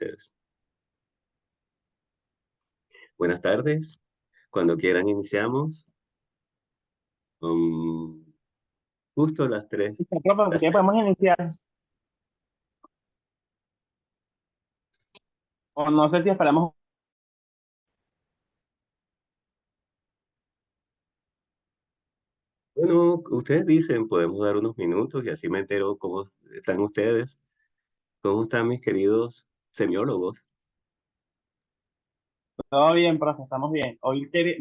ustedes. Buenas tardes. Cuando quieran iniciamos. Um, Justo a las 3. Listo, profe, si podemos iniciar. O no sé si esperamos. Bueno, ustedes dicen, podemos dar unos minutos y así me entero cómo están ustedes, cómo están mis queridos semiólogos. Todo bien, profe, estamos bien.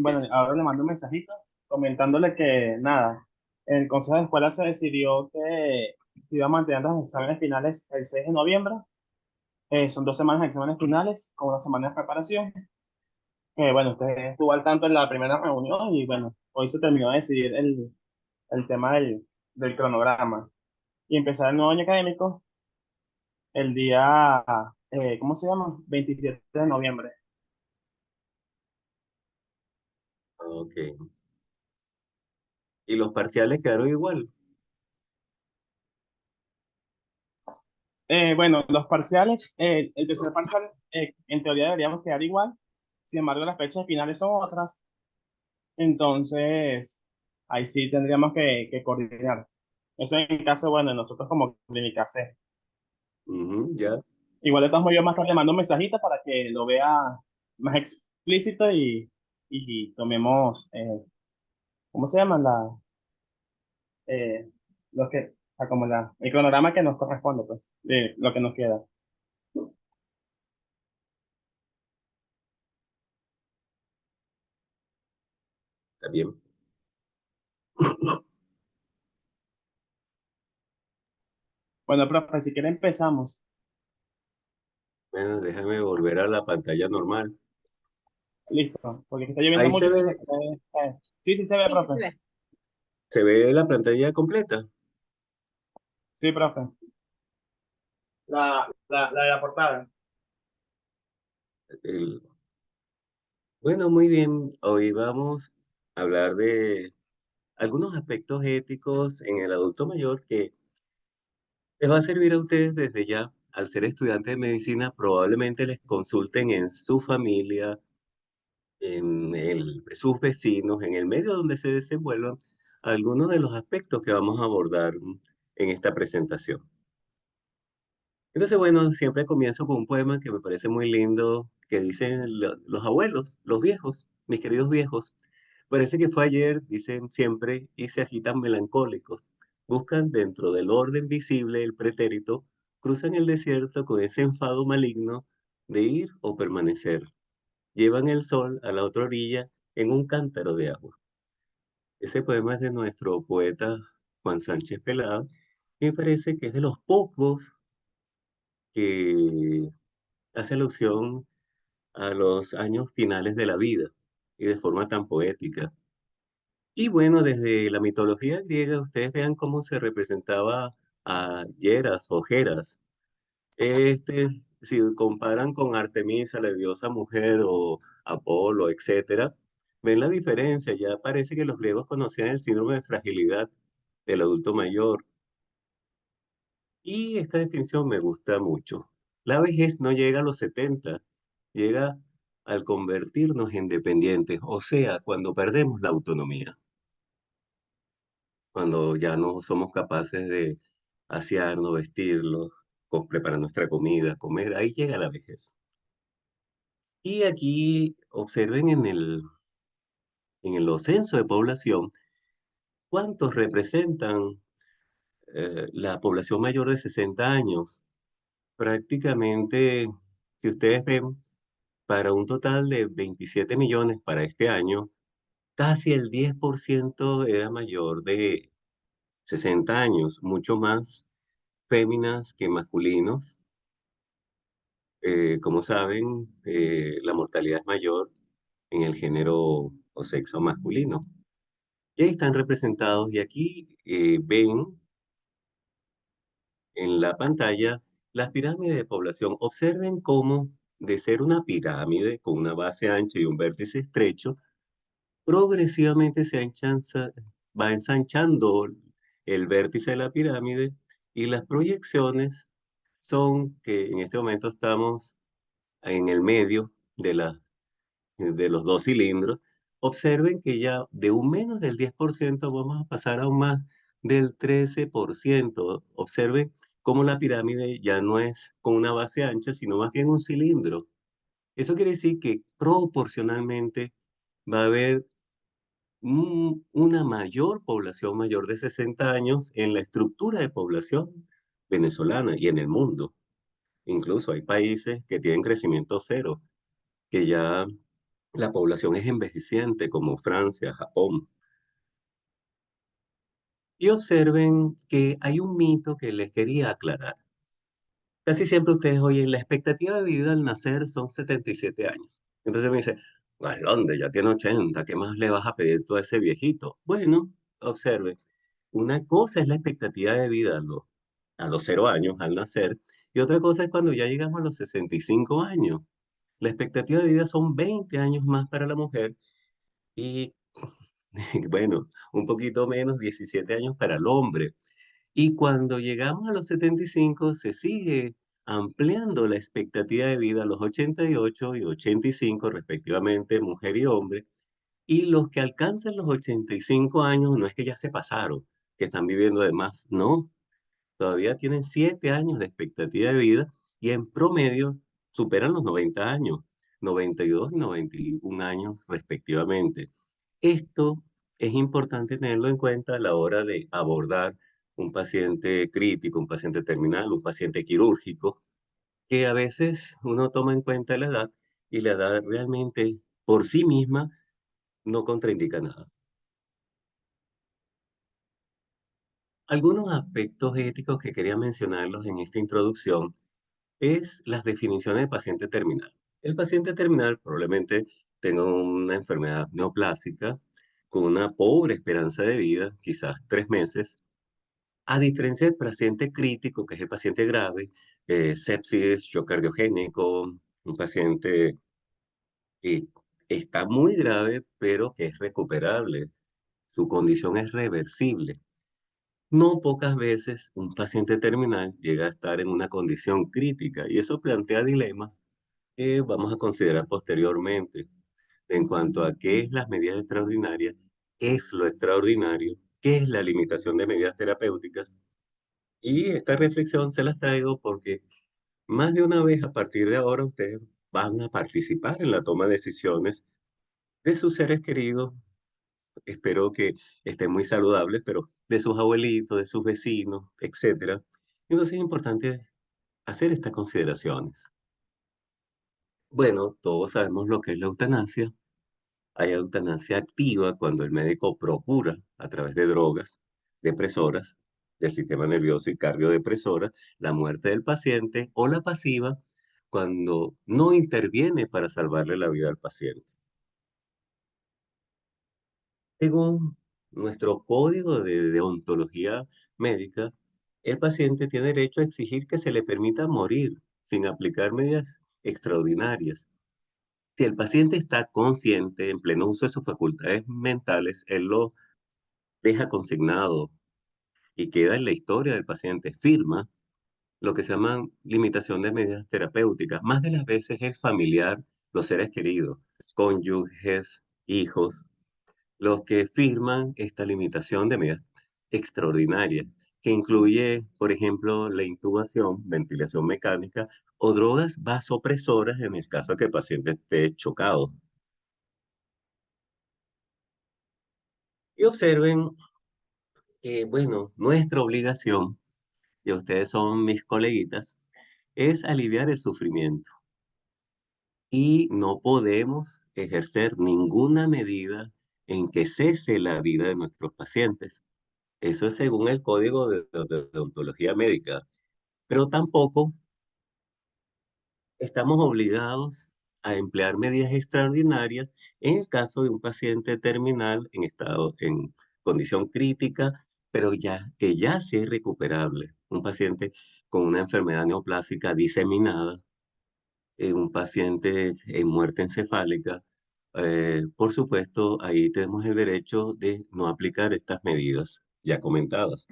Bueno, ahora le mando un mensajito comentándole que nada, el Consejo de Escuela se decidió que se iba a mantener los exámenes finales el 6 de noviembre. Son 2 semanas de exámenes finales con una semana de preparación. Bueno, usted estuvo al tanto en la primera reunión y bueno, hoy se terminó de decidir el tema del cronograma y empezar el nuevo año académico el día, ¿cómo se llama? 27 de noviembre. Ok. ¿Y los parciales quedaron igual? Bueno, los parciales, el tercer parcial, en teoría deberíamos quedar igual. Sin embargo, las fechas finales son otras. Entonces, ahí sí tendríamos que coordinar. Eso en caso, bueno, de nosotros como clínica C. Ujú, ya, Igual de todos modos, yo más tarde le mando un mensajito para que lo vea más explícito y tomemos, ¿cómo se llama? Eh, como el cronograma que nos corresponde, pues, de lo que nos queda. está bien. Bueno, profe, si quiere empezamos. Bueno, déjame volver a la pantalla normal. Listo, porque está lloviendo Ahí mucho. Sí, sí se ve, Sí, sí, profe. se ve. se ve la pantalla completa. Sí, profe. La de la portada. El- Bueno, muy bien. Hoy vamos a hablar de algunos aspectos éticos en el adulto mayor que les va a servir a ustedes desde ya. Al ser estudiantes de medicina, probablemente les consulten en su familia, sus vecinos, en el medio donde se desenvuelvan, algunos de los aspectos que vamos a abordar en esta presentación. Entonces, bueno, siempre comienzo con un poema que me parece muy lindo, que dicen los abuelos, los viejos, mis queridos viejos. Parece que fue ayer, dicen siempre, y se agitan melancólicos. Buscan dentro del orden visible el pretérito, cruzan el desierto con ese enfado maligno de ir o permanecer. Llevan el sol a la otra orilla en un cántaro de agua. Ese poema es de nuestro poeta Juan Sánchez Pelado, y me parece que es de los pocos que hace alusión a los años finales de la vida y de forma tan poética. Y bueno, desde la mitología griega, ustedes vean cómo se representaba a Yeras o Heras. Si comparan con Artemisa, la diosa mujer, o Apolo, etcétera, ven la diferencia. Ya parece que los griegos conocían el síndrome de fragilidad del adulto mayor. Y esta distinción me gusta mucho. La vejez no llega a los 70, llega al convertirnos en dependientes, o sea, cuando perdemos la autonomía, cuando ya no somos capaces de asearnos, vestirlos, preparar nuestra comida, comer, ahí llega la vejez. Y aquí observen los censos de población, cuántos representan la población mayor de 60 años. Prácticamente, si ustedes ven, para un total de 27 millones para este año, casi el 10% era mayor de 60 años, mucho más féminas que masculinos. Como saben, la mortalidad es mayor en el género o sexo masculino. Y ahí están representados, y aquí ven en la pantalla las pirámides de población. Observen cómo, de ser una pirámide con una base ancha y un vértice estrecho, progresivamente va ensanchando el vértice de la pirámide, y las proyecciones son que en este momento estamos en el medio de los dos cilindros, observen que ya de un menos del 10% vamos a pasar a un más del 13%. Observen cómo la pirámide ya no es con una base ancha, sino más bien un cilindro. Eso quiere decir que proporcionalmente va a haber una mayor población mayor de 60 años en la estructura de población venezolana y en el mundo. Incluso hay países que tienen crecimiento cero, que ya la población es envejeciente, como Francia, Japón. Y observen que hay un mito que les quería aclarar. Casi siempre ustedes oyen, la expectativa de vida al nacer son 77 años. Entonces me dice, ¿dónde? Ya tiene 80, ¿qué más le vas a pedir tú a ese viejito? Bueno, observe, una cosa es la expectativa de vida a los 0 años al nacer, y otra cosa es cuando ya llegamos a los 65 años. La expectativa de vida son 20 años más para la mujer y, bueno, un poquito menos, 17 años para el hombre. Y cuando llegamos a los 75 se sigue ampliando la expectativa de vida a los 88 y 85 respectivamente, mujer y hombre. Y los que alcanzan los 85 años no es que ya se pasaron, que están viviendo de más, no, todavía tienen 7 años de expectativa de vida y en promedio superan los 90 años, 92 y 91 años respectivamente. Esto es importante tenerlo en cuenta a la hora de abordar un paciente crítico, un paciente terminal, un paciente quirúrgico, que a veces uno toma en cuenta la edad y la edad realmente por sí misma no contraindica nada. Algunos aspectos éticos que quería mencionarlos en esta introducción es las definiciones de paciente terminal. El paciente terminal probablemente tenga una enfermedad neoplásica con una pobre esperanza de vida, quizás 3 meses, a diferencia del paciente crítico, que es el paciente grave, sepsis, shock cardiogénico, un paciente que está muy grave, pero que es recuperable. Su condición es reversible. No pocas veces un paciente terminal llega a estar en una condición crítica y eso plantea dilemas que vamos a considerar posteriormente en cuanto a qué es las medidas extraordinarias, qué es lo extraordinario, qué es la limitación de medidas terapéuticas. Y esta reflexión se las traigo porque más de una vez a partir de ahora ustedes van a participar en la toma de decisiones de sus seres queridos. Espero que estén muy saludables, pero de sus abuelitos, de sus vecinos, etcétera. Entonces es importante hacer estas consideraciones. Bueno, todos sabemos lo que es la eutanasia. Hay eutanasia activa cuando el médico procura, a través de drogas depresoras del sistema nervioso y cardiodepresoras, la muerte del paciente, o la pasiva cuando no interviene para salvarle la vida al paciente. Según nuestro código de deontología médica, el paciente tiene derecho a exigir que se le permita morir sin aplicar medidas extraordinarias. Si el paciente está consciente, en pleno uso de sus facultades mentales, él lo deja consignado y queda en la historia del paciente. Firma lo que se llama limitación de medidas terapéuticas. Más de las veces el familiar, los seres queridos, cónyuges, hijos, los que firman esta limitación de medidas extraordinarias, que incluye, por ejemplo, la intubación, ventilación mecánica o drogas vasopresoras en el caso de que el paciente esté chocado. Y observen que, bueno, nuestra obligación, y ustedes son mis coleguitas, es aliviar el sufrimiento. Y no podemos ejercer ninguna medida en que cese la vida de nuestros pacientes. Eso es según el Código de Deontología Médica. Pero tampoco estamos obligados a emplear medidas extraordinarias en el caso de un paciente terminal en condición crítica, pero que ya sí es recuperable. Un paciente con una enfermedad neoplásica diseminada, un paciente en muerte encefálica. Por supuesto, ahí tenemos el derecho de no aplicar estas medidas ya comentadas,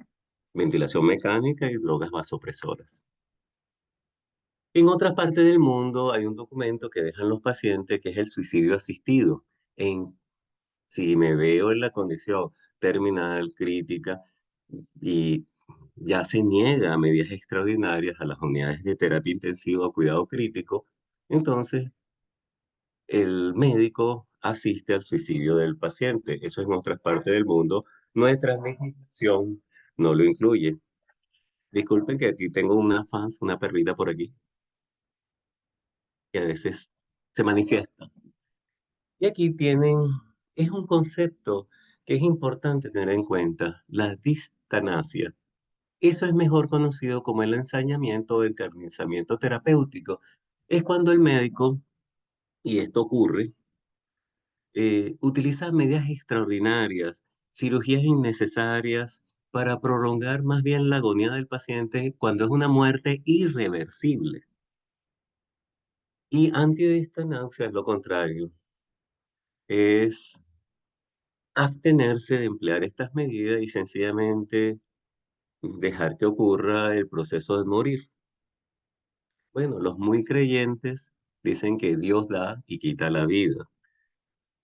ventilación mecánica y drogas vasopresoras. En otras partes del mundo hay un documento que dejan los pacientes que es el suicidio asistido. En, si me veo en la condición terminal, crítica, y ya se niega a medidas extraordinarias a las unidades de terapia intensiva o cuidado crítico, entonces el médico asiste al suicidio del paciente. Eso en otras partes del mundo. Nuestra legislación no lo incluye. Disculpen que aquí tengo una fans, una perrita por aquí, que a veces se manifiesta. Y aquí tienen, es un concepto que es importante tener en cuenta, la distanasia. Eso es mejor conocido como el ensañamiento o encarnizamiento terapéutico. Es cuando el médico, y esto ocurre, utiliza medidas extraordinarias, cirugías innecesarias para prolongar más bien la agonía del paciente cuando es una muerte irreversible. Y antidistancia es lo contrario, es abstenerse de emplear estas medidas y sencillamente dejar que ocurra el proceso de morir. Bueno, los muy creyentes dicen que Dios da y quita la vida.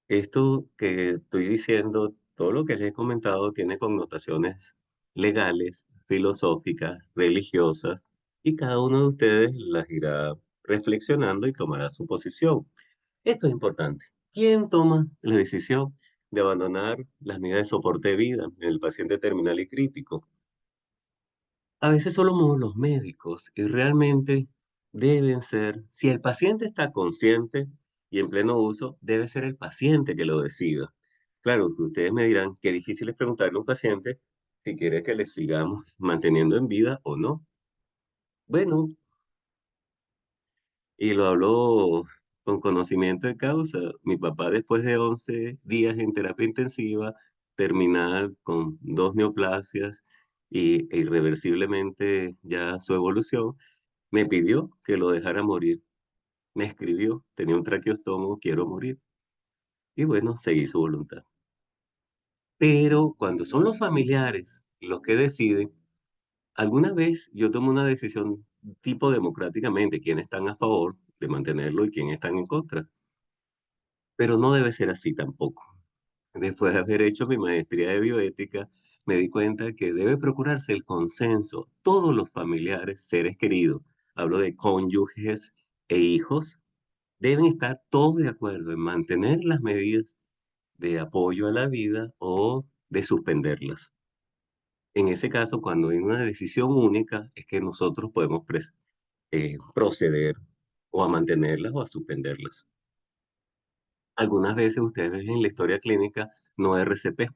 Esto que estoy diciendo, todo lo que les he comentado tiene connotaciones legales, filosóficas, religiosas, y cada uno de ustedes las irá reflexionando y tomará su posición. Esto es importante. ¿Quién toma la decisión de abandonar las medidas de soporte de vida en el paciente terminal y crítico? A veces solo somos los médicos y realmente deben ser, si el paciente está consciente y en pleno uso, debe ser el paciente que lo decida. Claro, que ustedes me dirán qué difícil es preguntarle a un paciente si quiere que le sigamos manteniendo en vida o no. Bueno, y lo hablo con conocimiento de causa. Mi papá, después de 11 días en terapia intensiva, terminal con 2 neoplasias e irreversiblemente ya su evolución, me pidió que lo dejara morir. Me escribió, tenía un traqueostomo, quiero morir. Y bueno, seguí su voluntad. Pero cuando son los familiares los que deciden, alguna vez yo tomo una decisión tipo democráticamente, quiénes están a favor de mantenerlo y quiénes están en contra. Pero no debe ser así tampoco. Después de haber hecho mi maestría de bioética, me di cuenta que debe procurarse el consenso. Todos los familiares, seres queridos, hablo de cónyuges e hijos, deben estar todos de acuerdo en mantener las medidas de apoyo a la vida o de suspenderlas. En ese caso, cuando hay una decisión única, es que nosotros podemos proceder o a mantenerlas o a suspenderlas. Algunas veces ustedes ven en la historia clínica no RCP.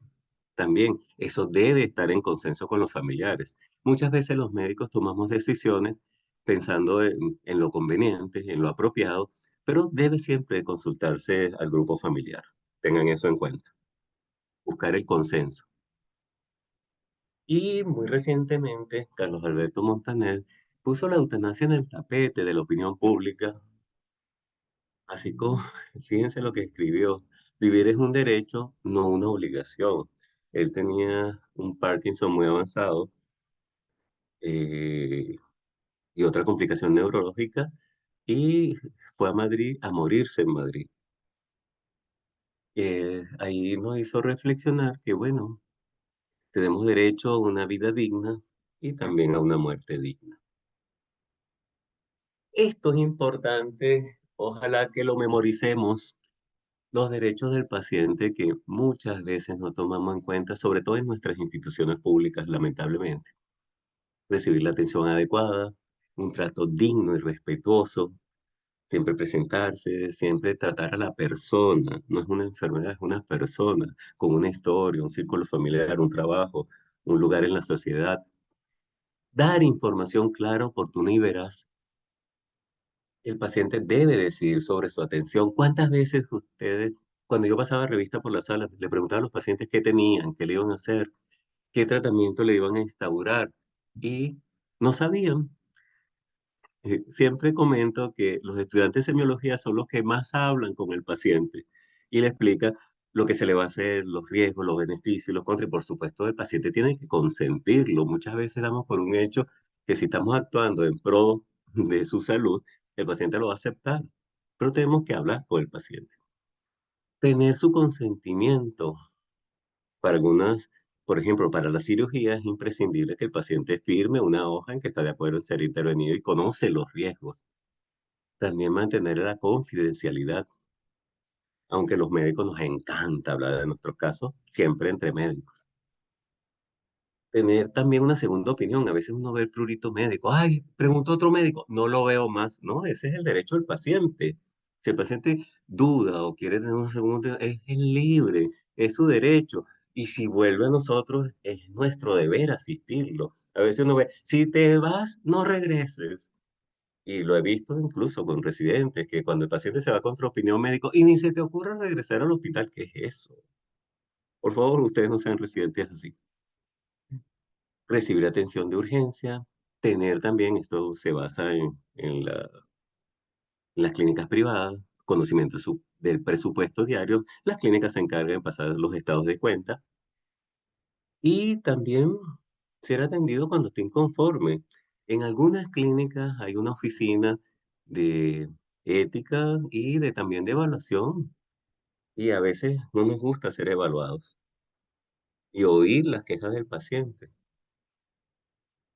También eso debe estar en consenso con los familiares. Muchas veces los médicos tomamos decisiones pensando en lo conveniente, en lo apropiado, pero debe siempre consultarse al grupo familiar. Tengan eso en cuenta. Buscar el consenso. Y muy recientemente, Carlos Alberto Montaner puso la eutanasia en el tapete de la opinión pública. Así como, fíjense lo que escribió, vivir es un derecho, no una obligación. Él tenía un Parkinson muy avanzado eh, y otra complicación neurológica y fue a Madrid a morirse en Madrid. Ahí nos hizo reflexionar que, bueno, tenemos derecho a una vida digna y también a una muerte digna. Esto es importante, ojalá que lo memoricemos. Los derechos del paciente que muchas veces no tomamos en cuenta, sobre todo en nuestras instituciones públicas, lamentablemente. Recibir la atención adecuada, un trato digno y respetuoso, siempre presentarse, siempre tratar a la persona. No es una enfermedad, es una persona con una historia, un círculo familiar, un trabajo, un lugar en la sociedad. Dar información clara, oportuna y veraz. El paciente debe decidir sobre su atención. ¿Cuántas veces ustedes, cuando yo pasaba revista por la sala, le preguntaba a los pacientes qué tenían, qué le iban a hacer, qué tratamiento le iban a instaurar? Y no sabían. Siempre comento que los estudiantes de semiología son los que más hablan con el paciente y le explica lo que se le va a hacer, los riesgos, los beneficios, los contras, y por supuesto el paciente tiene que consentirlo. Muchas veces damos por un hecho que si estamos actuando en pro de su salud, el paciente lo va a aceptar, pero tenemos que hablar con el paciente. Tener su consentimiento para algunas, por ejemplo, para la cirugía es imprescindible que el paciente firme una hoja en que está de acuerdo en ser intervenido y conoce los riesgos. También mantener la confidencialidad, aunque los médicos nos encanta hablar de nuestros casos, siempre entre médicos. Tener también una segunda opinión. A veces uno ve el prurito médico. Ay, pregunto a otro médico, no lo veo más. No, ese es el derecho del paciente. Si el paciente duda o quiere tener una segunda opinión, es libre, es su derecho. Y si vuelve a nosotros, es nuestro deber asistirlo. A veces uno ve, si te vas, no regreses. Y lo he visto incluso con residentes, que cuando el paciente se va contra opinión médico y ni se te ocurra regresar al hospital, ¿qué es eso? Por favor, ustedes no sean residentes así. Recibir atención de urgencia, tener también, esto se basa en las clínicas privadas, conocimiento del presupuesto diario, las clínicas se encargan de pasar los estados de cuenta y también ser atendido cuando esté inconforme. En algunas clínicas hay una oficina de ética y también de evaluación y a veces no nos gusta ser evaluados y oír las quejas del paciente.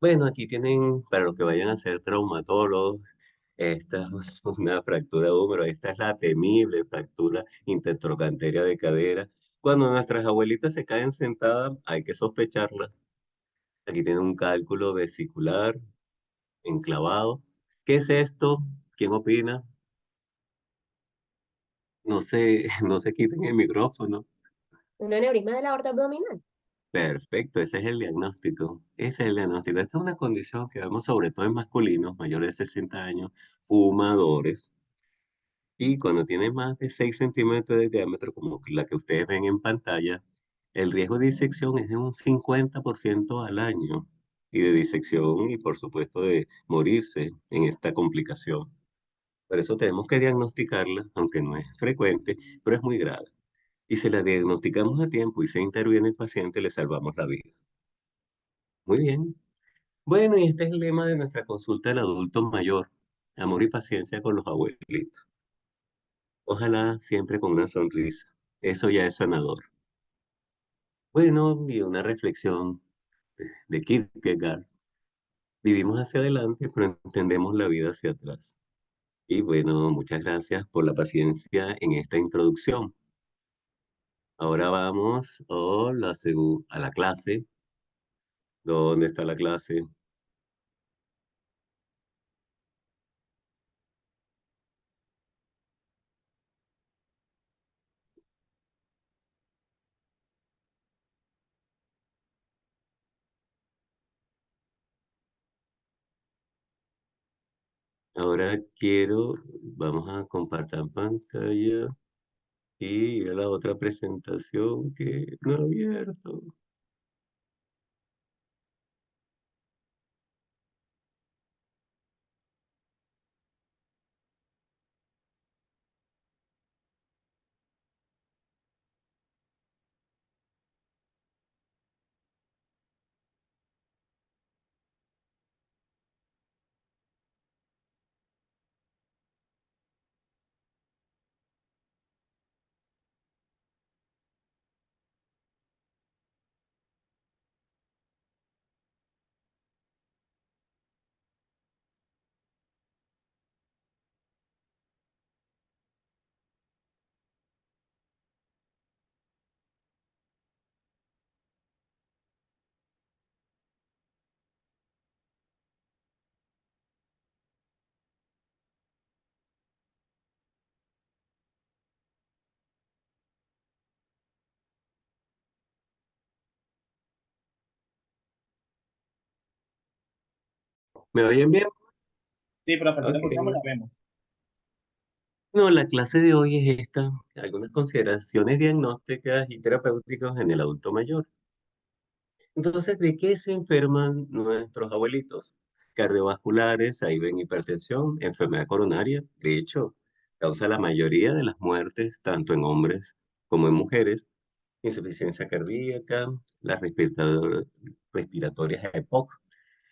Bueno, aquí tienen para los que vayan a ser traumatólogos, esta es una fractura de húmero, esta es la temible fractura intertrocantera de cadera. Cuando nuestras abuelitas se caen sentadas, hay que sospecharla. Aquí tienen un cálculo vesicular enclavado. ¿Qué es esto? ¿Quién opina? No se, no se quiten el micrófono. Un aneurisma de la aorta abdominal. Perfecto, ese es el diagnóstico. Ese es el diagnóstico. Esta es una condición que vemos sobre todo en masculinos mayores de 60 años, fumadores. Y cuando tiene más de 6 centímetros de diámetro, como la que ustedes ven en pantalla, el riesgo de disección es de un 50% al año. Y de disección y por supuesto de morirse en esta complicación. Por eso tenemos que diagnosticarla, aunque no es frecuente, pero es muy grave. Y si la diagnosticamos a tiempo y se interviene el paciente, le salvamos la vida. Muy bien. Bueno, y este es el lema de nuestra consulta del adulto mayor. Amor y paciencia con los abuelitos. Ojalá siempre con una sonrisa. Eso ya es sanador. Bueno, y una reflexión de Kierkegaard. Vivimos hacia adelante, pero entendemos la vida hacia atrás. Y bueno, muchas gracias por la paciencia en esta introducción. Ahora vamos a la clase. ¿Dónde está la clase? Ahora vamos a compartir pantalla y ir a la otra presentación que no he abierto. ¿Me oyen bien? Sí, profe, si lo Ok. escuchamos, la vemos. No, la clase de hoy es esta, algunas consideraciones diagnósticas y terapéuticas en el adulto mayor. Entonces, ¿de qué se enferman nuestros abuelitos? Cardiovasculares, ahí ven hipertensión, enfermedad coronaria, de hecho, causa la mayoría de las muertes, tanto en hombres como en mujeres, insuficiencia cardíaca, las respiratorias EPOC,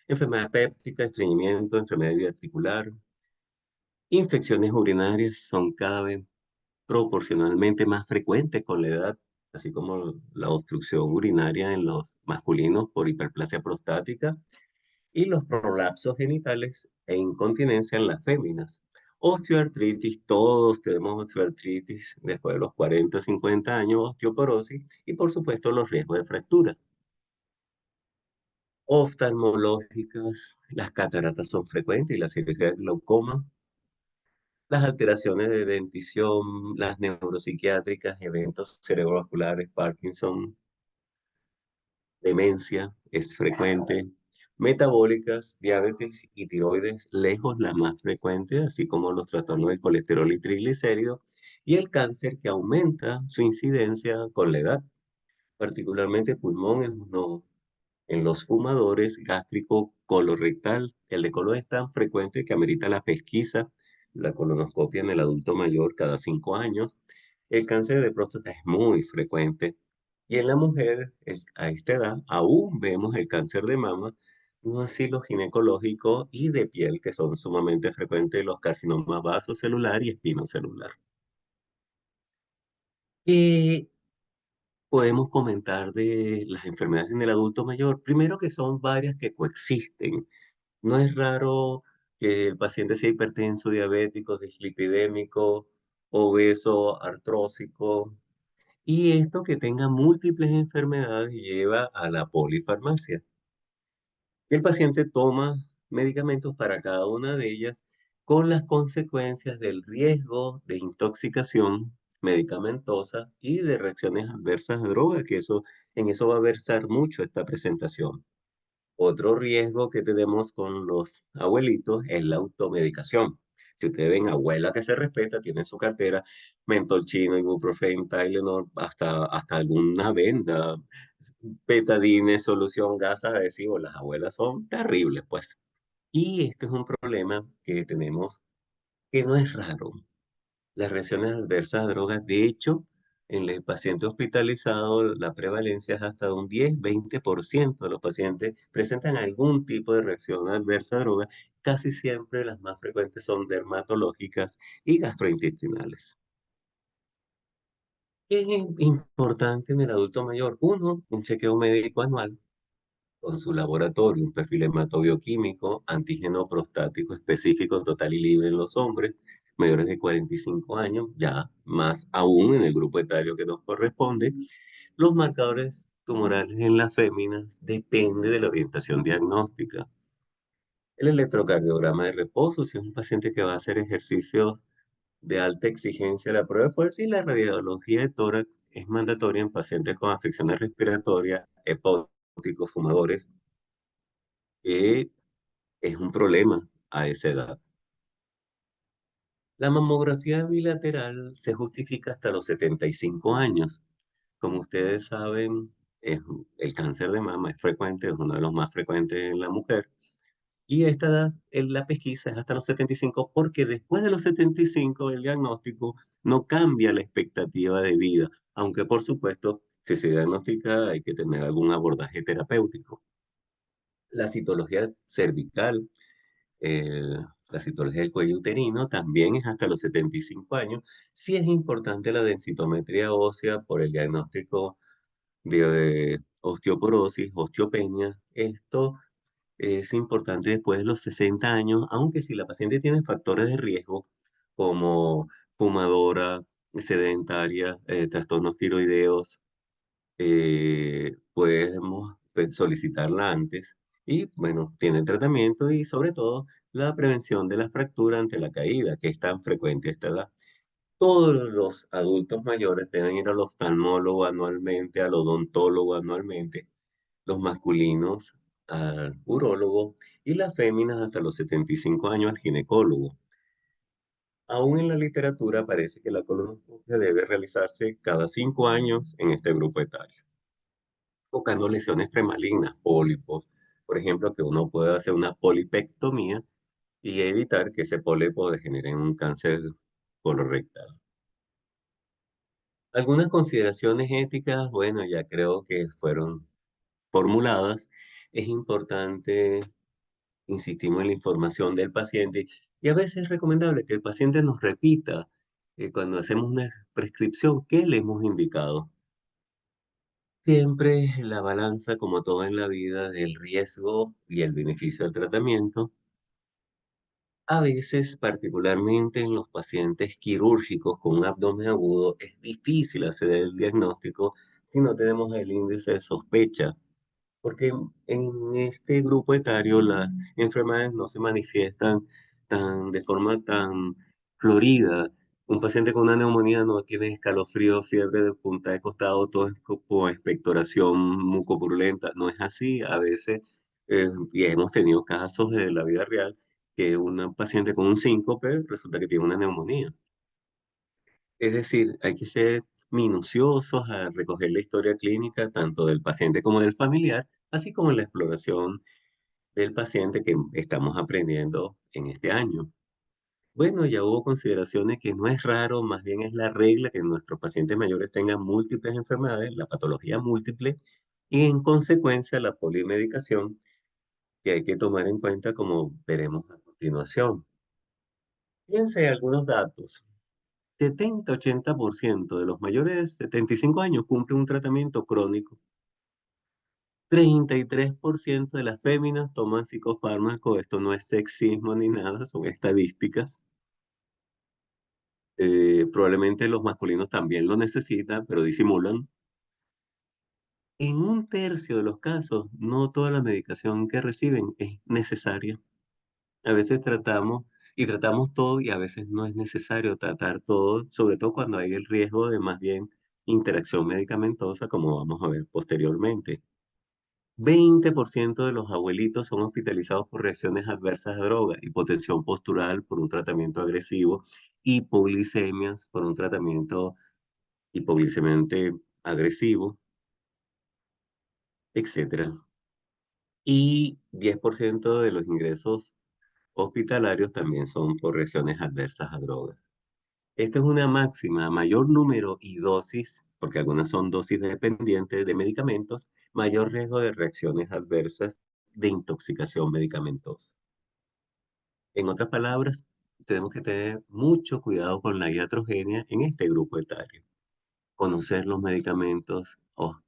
enfermedad péptica, estreñimiento, enfermedad articular, infecciones urinarias son cada vez proporcionalmente más frecuentes con la edad, así como la obstrucción urinaria en los masculinos por hiperplasia prostática y los prolapsos genitales e incontinencia en las féminas. Osteoartritis, todos tenemos osteoartritis después de los 40, 50 años, osteoporosis y por supuesto los riesgos de fractura. Oftalmológicas, las cataratas son frecuentes y la cirugía de glaucoma, las alteraciones de dentición, las neuropsiquiátricas, eventos cerebrovasculares, Parkinson, demencia es frecuente, metabólicas, diabetes y tiroides, lejos la más frecuente, así como los trastornos del colesterol y triglicéridos, y el cáncer que aumenta su incidencia con la edad, particularmente pulmón es uno en los fumadores, gástrico colorectal. El de colon es tan frecuente que amerita la pesquisa, la colonoscopia en el adulto mayor cada 5 años. El cáncer de próstata es muy frecuente. Y en la mujer, a esta edad, aún vemos el cáncer de mama, no así los ginecológicos y de piel, que son sumamente frecuentes, los carcinomas vasocelular y espinocelular. Y podemos comentar de las enfermedades en el adulto mayor. Primero que son varias que coexisten. No es raro que el paciente sea hipertenso, diabético, dislipidémico, obeso, artrósico, y esto que tenga múltiples enfermedades lleva a la polifarmacia. El paciente toma medicamentos para cada una de ellas con las consecuencias del riesgo de intoxicación medicamentosa y de reacciones adversas a drogas, que en eso va a versar mucho esta presentación. Otro riesgo que tenemos con los abuelitos es la automedicación. Si ustedes ven abuela que se respeta, tiene en su cartera mentol chino, ibuprofen, Tylenol, hasta alguna venda, betadine, solución, gasas adhesivos. Las abuelas son terribles, pues. Y este es un problema que tenemos que no es raro. Las reacciones adversas a drogas, de hecho, en el paciente hospitalizado, la prevalencia es hasta un 10-20% de los pacientes presentan algún tipo de reacción adversa a drogas. Casi siempre las más frecuentes son dermatológicas y gastrointestinales. ¿Qué es importante en el adulto mayor? Uno, un chequeo médico anual con su laboratorio, un perfil hematobioquímico, antígeno prostático específico total y libre en los hombres mayores de 45 años, ya más aún en el grupo etario que nos corresponde. Los marcadores tumorales en las féminas depende de la orientación diagnóstica. El electrocardiograma de reposo, si es un paciente que va a hacer ejercicios de alta exigencia, la prueba de fuerza y la radiología de tórax es mandatoria en pacientes con afecciones respiratorias, hepáticos, fumadores, que es un problema a esa edad. La mamografía bilateral se justifica hasta los 75 años. Como ustedes saben, el cáncer de mama es frecuente, es uno de los más frecuentes en la mujer. Y esta edad, la pesquisa es hasta los 75 porque después de los 75 el diagnóstico no cambia la expectativa de vida, aunque por supuesto, si se diagnostica hay que tener algún abordaje terapéutico. La citología cervical, eh, la citología del cuello uterino también es hasta los 75 años. Sí es importante la densitometría ósea por el diagnóstico de osteoporosis, osteopenia. Esto es importante después de los 60 años, aunque si la paciente tiene factores de riesgo como fumadora, sedentaria, trastornos tiroideos, podemos solicitarla antes y, bueno, tiene tratamiento y sobre todo la prevención de la fractura ante la caída, que es tan frecuente a esta edad. Todos los adultos mayores deben ir al oftalmólogo anualmente, al odontólogo anualmente, los masculinos al urólogo y las féminas hasta los 75 años al ginecólogo. Aún en la literatura parece que la colonoscopia debe realizarse cada 5 años en este grupo etario, buscando lesiones premalignas, pólipos, por ejemplo, que uno pueda hacer una polipectomía y evitar que ese pólipo degenere en un cáncer colorectal. Algunas consideraciones éticas, bueno, ya creo que fueron formuladas. Es importante insistimos en la información del paciente y a veces es recomendable que el paciente nos repita cuando hacemos una prescripción qué le hemos indicado. Siempre la balanza, como todo en la vida, del riesgo y el beneficio del tratamiento. A veces, particularmente en los pacientes quirúrgicos con un abdomen agudo, es difícil hacer el diagnóstico si no tenemos el índice de sospecha, porque en este grupo etario las enfermedades no se manifiestan de forma tan florida. Un paciente con una neumonía no tiene escalofrío, fiebre de punta de costado, todo es como expectoración mucopurulenta. No es así. A veces, y hemos tenido casos de la vida real, que una paciente con un síncope resulta que tiene una neumonía. Es decir, hay que ser minuciosos a recoger la historia clínica tanto del paciente como del familiar, así como en la exploración del paciente que estamos aprendiendo en este año. Bueno, ya hubo consideraciones que no es raro, más bien es la regla que nuestros pacientes mayores tengan múltiples enfermedades, la patología múltiple, y en consecuencia la polimedicación que hay que tomar en cuenta como veremos a continuación. Fíjense algunos datos. 70-80% de los mayores de 75 años cumplen un tratamiento crónico. 33% de las féminas toman psicofármacos. Esto no es sexismo ni nada, son estadísticas. Probablemente los masculinos también lo necesitan, pero disimulan. En un tercio de los casos, no toda la medicación que reciben es necesaria. A veces tratamos todo y a veces no es necesario tratar todo, sobre todo cuando hay el riesgo de más bien interacción medicamentosa, como vamos a ver posteriormente. 20% de los abuelitos son hospitalizados por reacciones adversas a droga, hipotensión postural por un tratamiento agresivo, hipoglicemias por un tratamiento hipoglicemiante agresivo, etcétera. Y 10% de los ingresos hospitalarios también son por reacciones adversas a drogas. Esto es una máxima, mayor número y dosis, porque algunas son dosis dependientes de medicamentos, mayor riesgo de reacciones adversas de intoxicación medicamentosa. En otras palabras, tenemos que tener mucho cuidado con la iatrogenia en este grupo etario. Conocer los medicamentos, o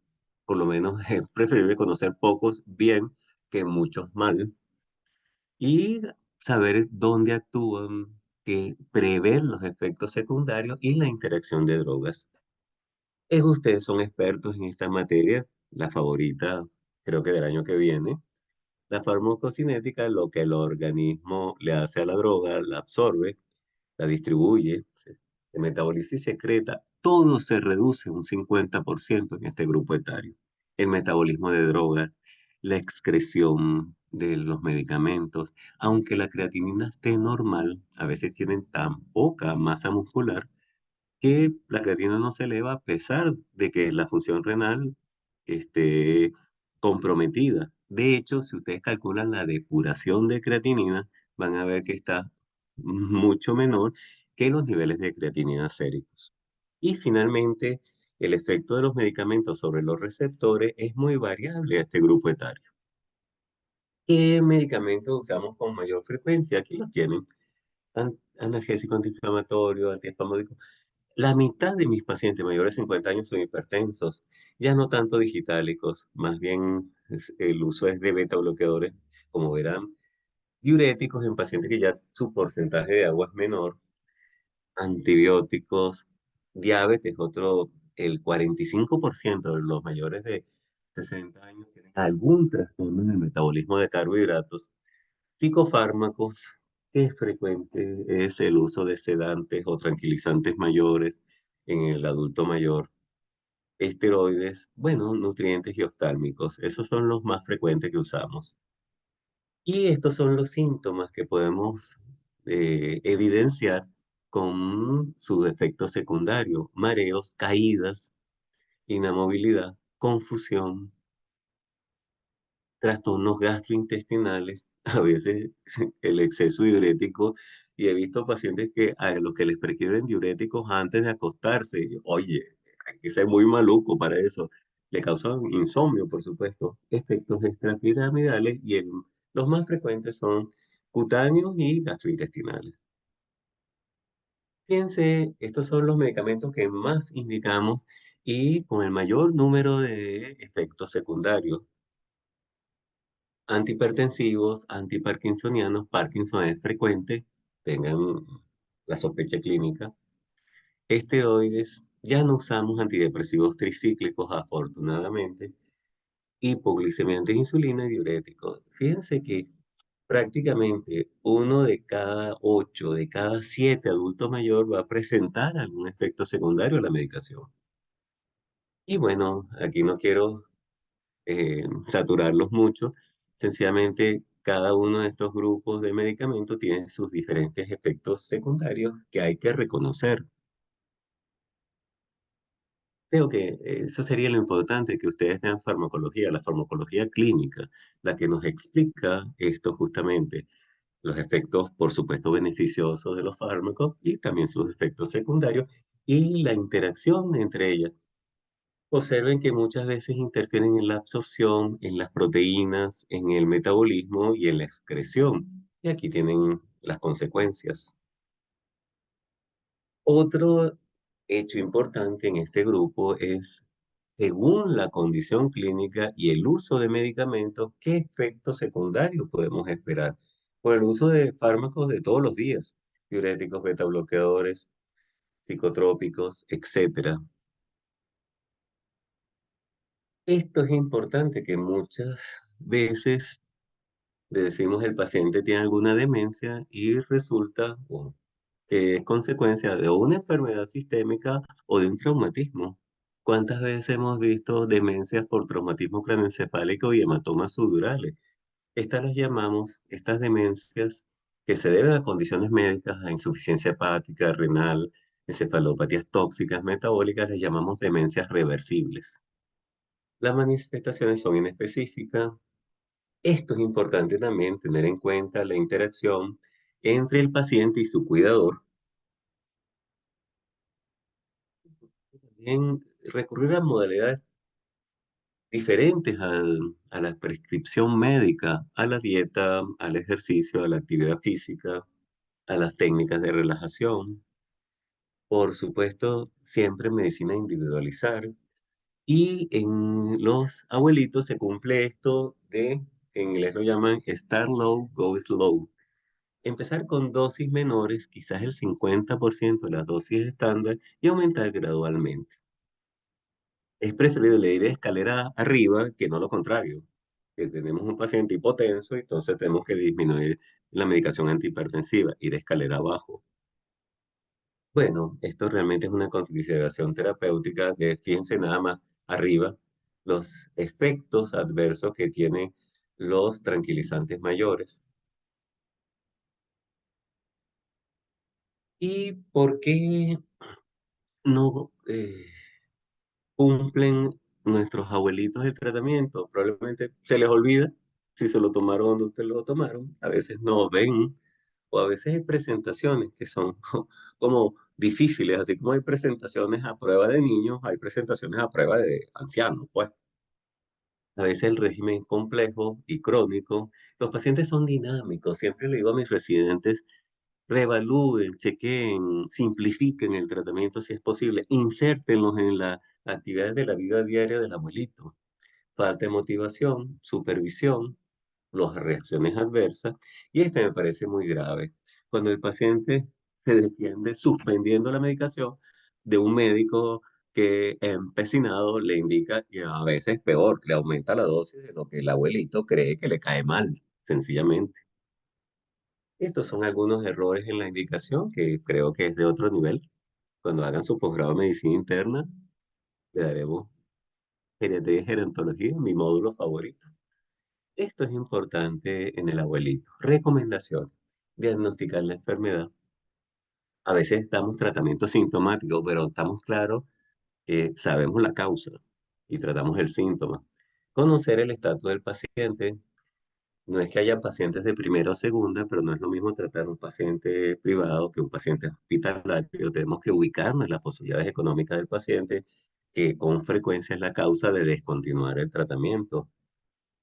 por lo menos es preferible conocer pocos bien que muchos mal, y saber dónde actúan, que prever los efectos secundarios y la interacción de drogas. Ustedes son expertos en esta materia, la favorita creo que del año que viene. La farmacocinética, lo que el organismo le hace a la droga, la absorbe, la distribuye, se metaboliza y secreta. Todo se reduce un 50% en este grupo etario. El metabolismo de drogas, la excreción de los medicamentos, aunque la creatinina esté normal, a veces tienen tan poca masa muscular que la creatina no se eleva a pesar de que la función renal esté comprometida. De hecho, si ustedes calculan la depuración de creatinina, van a ver que está mucho menor que los niveles de creatinina séricos. Y finalmente, el efecto de los medicamentos sobre los receptores es muy variable a este grupo etario. ¿Qué medicamentos usamos con mayor frecuencia? Aquí los tienen. Analgésico, antiinflamatorio, antiespasmódico. La mitad de mis pacientes mayores de 50 años son hipertensos, ya no tanto digitálicos, más bien el uso es de beta bloqueadores, como verán, diuréticos en pacientes que ya su porcentaje de agua es menor, antibióticos, diabetes, el 45% de los mayores de 60 años tienen algún trastorno en el metabolismo de carbohidratos. Psicofármacos, que es frecuente, es el uso de sedantes o tranquilizantes mayores en el adulto mayor. Esteroides, bueno, nutrientes y oftálmicos, esos son los más frecuentes que usamos. Y estos son los síntomas que podemos evidenciar con su efecto secundario: mareos, caídas, inamovilidad, confusión, trastornos gastrointestinales, a veces el exceso diurético, y he visto pacientes que a los que les prescriben diuréticos antes de acostarse, y, oye, hay que ser muy maluco para eso, le causan insomnio, por supuesto, efectos extrapiramidales y el Los más frecuentes son cutáneos y gastrointestinales. Fíjense, estos son los medicamentos que más indicamos y con el mayor número de efectos secundarios. Antihipertensivos, antiparkinsonianos, Parkinson es frecuente, tengan la sospecha clínica. Esteroides, ya no usamos antidepresivos tricíclicos, afortunadamente. Hipoglicemia de insulina y diuréticos. Fíjense que prácticamente uno de cada 8, de cada 7 adultos mayor va a presentar algún efecto secundario a la medicación. Y bueno, aquí no quiero saturarlos mucho. Sencillamente, cada uno de estos grupos de medicamentos tiene sus diferentes efectos secundarios que hay que reconocer. Creo que eso sería lo importante, que ustedes vean farmacología, la farmacología clínica, la que nos explica esto justamente, los efectos, por supuesto, beneficiosos de los fármacos y también sus efectos secundarios y la interacción entre ellas. Observen que muchas veces interfieren en la absorción, en las proteínas, en el metabolismo y en la excreción. Y aquí tienen las consecuencias. Otro hecho importante en este grupo es, según la condición clínica y el uso de medicamentos, qué efectos secundarios podemos esperar por el uso de fármacos de todos los días, diuréticos, betabloqueadores, psicotrópicos, etcétera. Esto es importante, que muchas veces le decimos el paciente tiene alguna demencia y resulta que es consecuencia de una enfermedad sistémica o de un traumatismo. ¿Cuántas veces hemos visto demencias por traumatismo craneoencefálico y hematomas sudurales? Estas las llamamos, estas demencias que se deben a condiciones médicas, a insuficiencia hepática, renal, encefalopatías tóxicas, metabólicas, les llamamos demencias reversibles. Las manifestaciones son inespecíficas. Esto es importante también tener en cuenta la interacción entre el paciente y su cuidador. También recurrir a modalidades diferentes a la prescripción médica, a la dieta, al ejercicio, a la actividad física, a las técnicas de relajación. Por supuesto, siempre medicina individualizar. Y en los abuelitos se cumple esto de, en inglés lo llaman start low, go slow. Empezar con dosis menores, quizás el 50% de las dosis estándar, y aumentar gradualmente. Es preferible ir de escalera arriba que no lo contrario, que tenemos un paciente hipotenso y entonces tenemos que disminuir la medicación antihipertensiva, ir de escalera abajo. Bueno, esto realmente es una consideración terapéutica de, fíjense nada más arriba, los efectos adversos que tienen los tranquilizantes mayores. ¿Y por qué no cumplen nuestros abuelitos el tratamiento? Probablemente se les olvida si se lo tomaron donde ustedes lo tomaron. A veces no ven, o a veces hay presentaciones que son como difíciles, así como hay presentaciones a prueba de niños, hay presentaciones a prueba de ancianos, pues. A veces el régimen es complejo y crónico. Los pacientes son dinámicos. Siempre le digo a mis residentes, reevalúen, chequeen, simplifiquen el tratamiento si es posible, insértenlos en las actividades de la vida diaria del abuelito. Falta de motivación, supervisión, las reacciones adversas, y este me parece muy grave. Cuando el paciente se defiende suspendiendo la medicación de un médico que empecinado le indica, y a veces peor, le aumenta la dosis de lo que el abuelito cree que le cae mal, sencillamente. Estos son algunos errores en la indicación que creo que es de otro nivel. Cuando hagan su posgrado en medicina interna, le daremos geriatría y gerontología, mi módulo favorito. Esto es importante en el abuelito. Recomendación: diagnosticar la enfermedad. A veces damos tratamiento sintomático, pero estamos claros que sabemos la causa y tratamos el síntoma. Conocer el estatus del paciente. No es que haya pacientes de primera o segunda, pero no es lo mismo tratar un paciente privado que un paciente hospitalario. Tenemos que ubicarnos en las posibilidades económicas del paciente, que con frecuencia es la causa de descontinuar el tratamiento.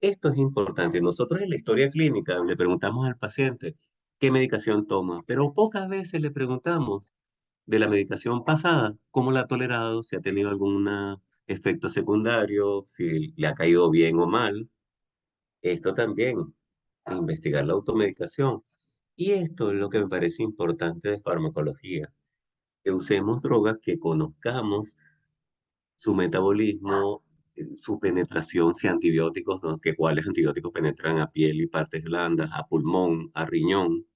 Esto es importante. Nosotros en la historia clínica le preguntamos al paciente qué medicación toma, pero pocas veces le preguntamos de la medicación pasada, cómo la ha tolerado, si ha tenido algún efecto secundario, si le ha caído bien o mal. Esto también, investigar la automedicación. Y esto es lo que me parece importante de farmacología, que usemos drogas que conozcamos su metabolismo, su penetración, si antibióticos, ¿no? Que cuáles antibióticos penetran a piel y partes blandas, a pulmón, a riñón,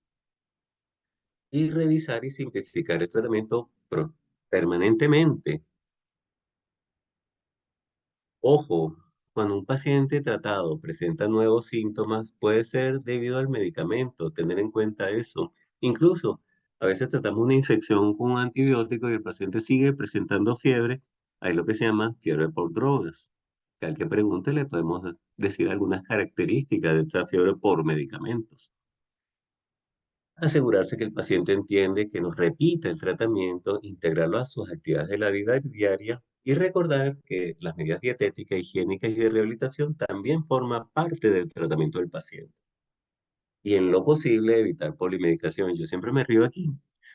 y revisar y simplificar el tratamiento permanentemente. Ojo, cuando un paciente tratado presenta nuevos síntomas, puede ser debido al medicamento, tener en cuenta eso. Incluso, a veces tratamos una infección con un antibiótico y el paciente sigue presentando fiebre. Hay lo que se llama fiebre por drogas. Que al que pregunte le podemos decir algunas características de esta fiebre por medicamentos. Asegurarse que el paciente entiende que nos repita el tratamiento, integrarlo a sus actividades de la vida diaria y recordar que las medidas dietéticas, higiénicas y de rehabilitación también forman parte del tratamiento del paciente. Y en lo posible evitar polimedicación. Yo siempre me río aquí,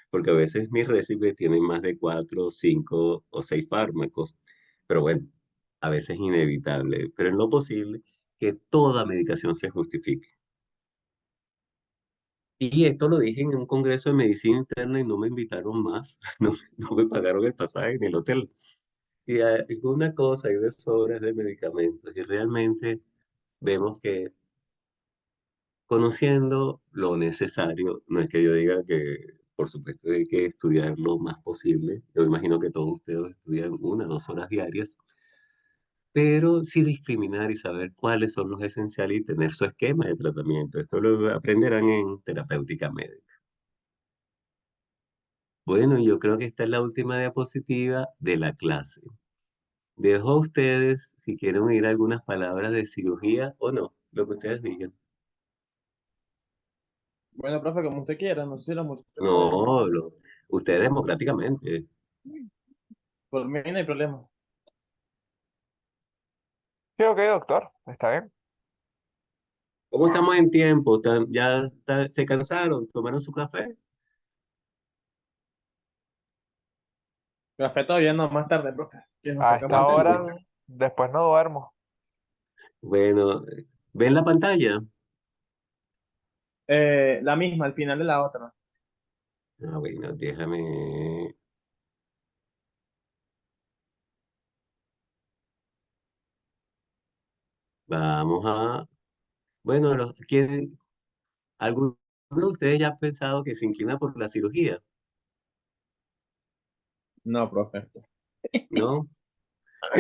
porque a veces mis récipes tienen más de 4, 5 o 6 fármacos, pero bueno, a veces es inevitable, pero en lo posible que toda medicación se justifique. Y esto lo dije en un congreso de medicina interna y no me invitaron más, no me pagaron el pasaje ni el hotel. Si hay alguna cosa hay de sobras de medicamentos y realmente vemos que conociendo lo necesario, no es que yo diga que por supuesto hay que estudiar lo más posible, yo imagino que todos ustedes estudian 1 o 2 horas diarias, pero sí discriminar y saber cuáles son los esenciales y tener su esquema de tratamiento. Esto lo aprenderán en terapéutica médica. Bueno, yo creo que esta es la última diapositiva de la clase. Dejo a ustedes si quieren oír algunas palabras de cirugía o no, lo que ustedes digan. Bueno, profe, como usted quiera, no sé si los muchachos pueden. No, ustedes democráticamente. Por mí no hay problema. Sí, ok, doctor, está bien. ¿Cómo estamos en tiempo? ¿Ya se cansaron? ¿Tomaron su café? Café todavía no, más tarde, profe, que nos A toca esta más Ah, tarde. hora, después no duermo. bueno, ¿ven la pantalla? La misma, al final de la otra. Ah, bueno, déjame. Vamos a. Bueno, ¿alguno de ustedes ya ha pensado que se inclina por la cirugía? No, profe. ¿No?